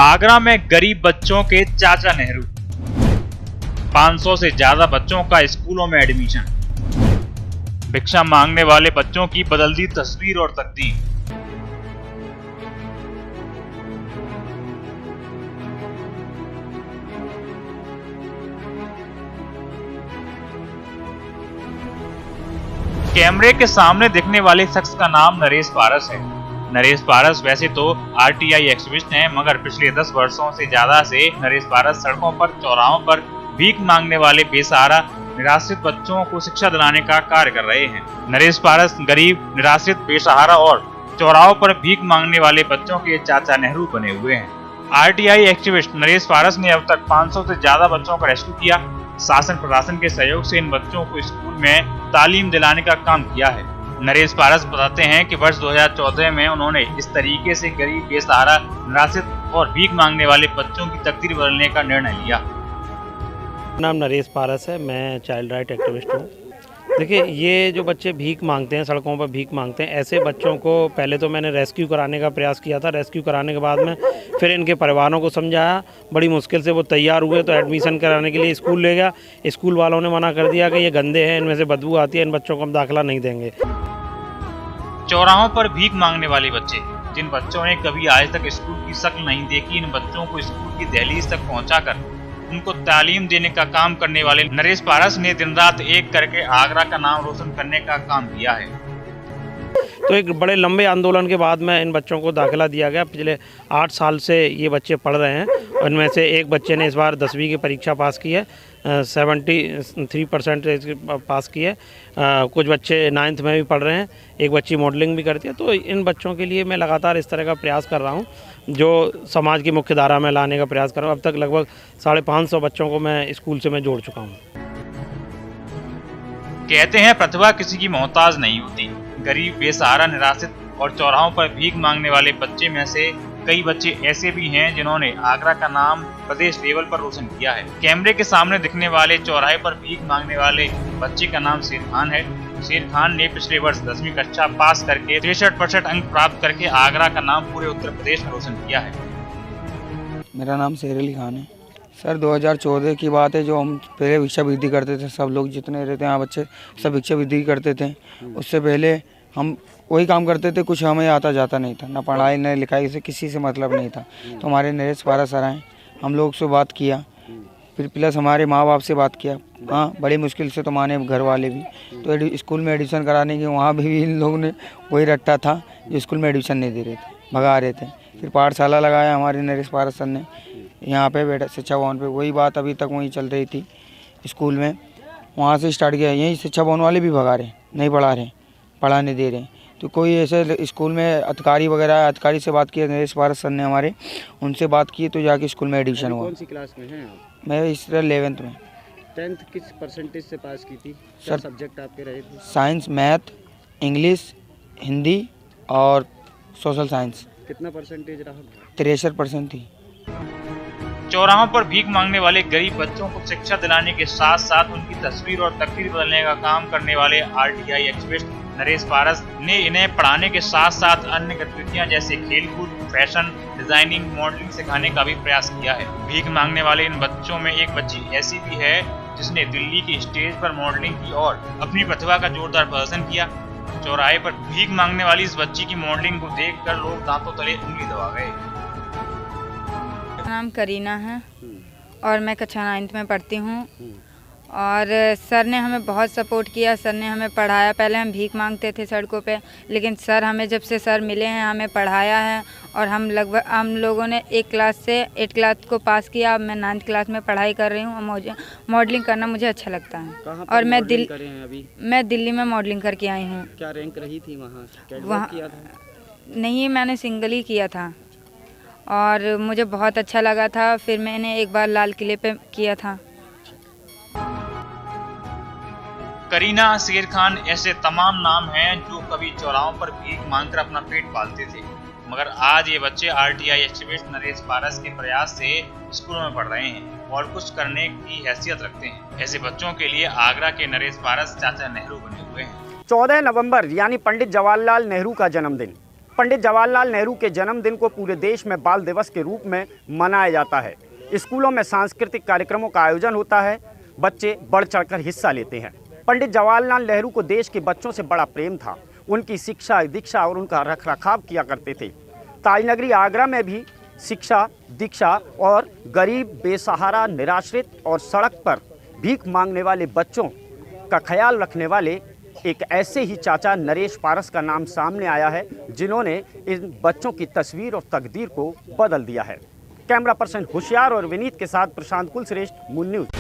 आगरा में गरीब बच्चों के चाचा नेहरू। 500 से ज्यादा बच्चों का स्कूलों में एडमिशन। भिक्षा मांगने वाले बच्चों की बदल दी तस्वीर और तकदीर। कैमरे के सामने दिखने वाले शख्स का नाम नरेश पारस है। नरेश पारस वैसे तो आरटीआई एक्टिविस्ट हैं, मगर पिछले 10 वर्षों से ज्यादा से नरेश पारस सड़कों पर, चौराहों पर भीख मांगने वाले बेसहारा निराश्रित बच्चों को शिक्षा दिलाने का कार्य कर रहे हैं। नरेश पारस गरीब, निराश्रित, बेसहारा और चौराहों पर भीख मांगने वाले बच्चों के चाचा नेहरू बने हुए हैं। आरटीआई एक्टिविस्ट नरेश पारस ने अब तक 500 से ज्यादा बच्चों का रेस्क्यू किया। शासन प्रशासन के सहयोग से इन बच्चों को स्कूल में तालीम दिलाने का काम किया है। नरेश पारस बताते हैं कि वर्ष 2014 में उन्होंने इस तरीके से गरीब, बेसहारा, निराश्रित और भीख मांगने वाले बच्चों की तकदीर बदलने का निर्णय लिया। नाम नरेश पारस है, मैं चाइल्ड राइट एक्टिविस्ट हूँ। देखिए, ये जो बच्चे भीख मांगते हैं, सड़कों पर भीख मांगते हैं, ऐसे बच्चों को पहले तो मैंने रेस्क्यू कराने का प्रयास किया था। रेस्क्यू कराने के बाद में फिर इनके परिवारों को समझाया। बड़ी मुश्किल से वो तैयार हुए तो एडमिशन कराने के लिए स्कूल ले गया। स्कूल वालों ने मना कर दिया कि ये गंदे हैं, इनमें से बदबू आती है, इन बच्चों को हम दाखिला नहीं देंगे। चौराहों पर भीख मांगने वाले बच्चे, जिन बच्चों ने कभी आज तक स्कूल की शक्ल नहीं देखी, इन बच्चों को स्कूल की दहलीज तक पहुंचाकर उनको तालीम देने का काम करने वाले नरेश पारस ने दिन रात एक करके आगरा का नाम रोशन करने का काम किया है। तो एक बड़े लंबे आंदोलन के बाद में इन बच्चों को दाखिला दिया गया। पिछले 8 साल से ये बच्चे पढ़ रहे हैं। उनमें से एक बच्चे ने इस बार 10वीं की परीक्षा पास की है, 73% पास की है। कुछ बच्चे 9th में भी पढ़ रहे हैं, एक बच्ची मॉडलिंग भी करती है। तो इन बच्चों के लिए मैं लगातार इस तरह का प्रयास कर रहा हूँ, जो समाज की मुख्य धारा में लाने का प्रयास कर रहा हूँ। अब तक लगभग 550 बच्चों को मैं स्कूल से जोड़ चुका हूँ। कहते हैं प्रतिभा किसी की मोहताज नहीं होती। गरीब, बेसहारा, निराश्रित और चौराहों पर भीख मांगने वाले बच्चे में से कई बच्चे ऐसे भी हैं जिन्होंने आगरा का नाम प्रदेश लेवल पर रोशन किया है। कैमरे के सामने दिखने वाले चौराहे पर भीख मांगने वाले बच्चे का नाम शेर खान है। शेर खान ने पिछले वर्ष 10वीं कक्षा पास करके 63% अंक प्राप्त करके आगरा का नाम पूरे उत्तर प्रदेश में रोशन किया है। मेरा नाम शेर अली खान है। सर 2014 की बात है, जो हम पहले भिक्षावृत्ति करते थे, सब लोग जितने रहते हैं यहाँ बच्चे सब भिक्षावृत्ति करते थे। उससे पहले हम वही काम करते थे, कुछ हमें आता जाता नहीं था, ना पढ़ाई न लिखाई से किसी से मतलब नहीं था। तो हमारे नरेश पारस सर आए, हम लोग से बात किया, फिर प्लस हमारे माँ बाप से बात किया। हाँ, बड़ी मुश्किल से तो माने घर वाले भी। तो स्कूल में एडमिशन कराने के वहाँ भी इन लोगों ने वही रट्टा था, जो स्कूल में एडमिशन नहीं दे रहे थे, भगा रहे थे। फिर पाठशाला लगाया हमारे नरेश पारस सर ने यहाँ पे बेटा शिक्षा भवन पे। वही बात अभी तक वहीं चल रही थी स्कूल में, वहाँ से स्टार्ट किया। यहीं शिक्षा भवन वाले भी भगा रहे, नहीं पढ़ा रहे, पढ़ाने दे रहे। तो कोई ऐसे स्कूल में अधिकारी वगैरह, अधिकारी से बात की नरेश पारस सर ने हमारे, उनसे बात की तो जाके स्कूल में एडमिशन हुआ। कौन सी क्लास में हैं आप? मैं इस तरह 11th में। 10th किस परसेंटेज से पास की थी? क्या सब्जेक्ट आपके रहे थे? साइंस, मैथ, इंग्लिश, हिंदी और सोशल साइंस। कितना परसेंटेज रहा? 63% थी। चौराहों पर भीख मांगने वाले गरीब बच्चों को शिक्षा दिलाने के साथ साथ उनकी तस्वीर और तकदीर बदलने का काम करने वाले आरटीआई एक्टिविस्ट नरेश पारस ने इन्हें पढ़ाने के साथ साथ अन्य गतिविधियां जैसे खेलकूद, फैशन, डिजाइनिंग, मॉडलिंग सिखाने का भी प्रयास किया है। भीख मांगने वाले इन बच्चों में एक बच्ची ऐसी भी है जिसने दिल्ली की स्टेज पर मॉडलिंग की और अपनी प्रतिभा का जोरदार प्रदर्शन किया। चौराहे पर भीख मांगने वाली इस बच्ची की मॉडलिंग को देखकर लोग दांतों तले उंगली दबा गए। मेरा नाम करीना है और मैं कक्षा 9th में पढ़ती हूँ। और सर ने हमें बहुत सपोर्ट किया, सर ने हमें पढ़ाया। पहले हम भीख मांगते थे सड़कों पे, लेकिन सर हमें, जब से सर मिले हैं, हमें पढ़ाया है। और हम लोगों ने 1 क्लास से 8 क्लास को पास किया। अब मैं 9th क्लास में पढ़ाई कर रही हूँ। मुझे मॉडलिंग करना मुझे अच्छा लगता है। और मैं दिल्ली में मॉडलिंग करके आई हूँ। क्या रैंक रही थी वहाँ किया था? नहीं, मैंने सिंगल ही किया था और मुझे बहुत अच्छा लगा था। फिर मैंने एक बार लाल किले पे किया था। करीना, शेर खान, ऐसे तमाम नाम हैं जो कभी चौराहों पर भीख मांगकर अपना पेट पालते थे, मगर आज ये बच्चे आरटीआई एक्टिविस्ट नरेश पारस के प्रयास से स्कूलों में पढ़ रहे हैं और कुछ करने की हैसियत रखते हैं। ऐसे बच्चों के लिए आगरा के नरेश पारस चाचा नेहरू बने हुए हैं। 14 नवंबर यानी पंडित जवाहरलाल नेहरू का जन्मदिन। पंडित जवाहरलाल नेहरू के जन्मदिन को पूरे देश में बाल दिवस के रूप में मनाया जाता है। स्कूलों में सांस्कृतिक कार्यक्रमों का आयोजन होता है, बच्चे बढ़ चढ़कर हिस्सा लेते हैं। पंडित जवाहरलाल नेहरू को देश के बच्चों से बड़ा प्रेम था। उनकी शिक्षा, दीक्षा और उनका रखरखाव किया करते थे। ताजनगरी आगरा में भी शिक्षा, दीक्षा और गरीब, बेसहारा, निराश्रित और सड़क पर भीख मांगने वाले बच्चों का ख्याल रखने वाले एक ऐसे ही चाचा नरेश पारस का नाम सामने आया है, जिन्होंने इन बच्चों की तस्वीर और तकदीर को बदल दिया है। कैमरा पर्सन होशियार और विनीत के साथ प्रशांत कुलश्रेष्ठ, मून न्यूज़।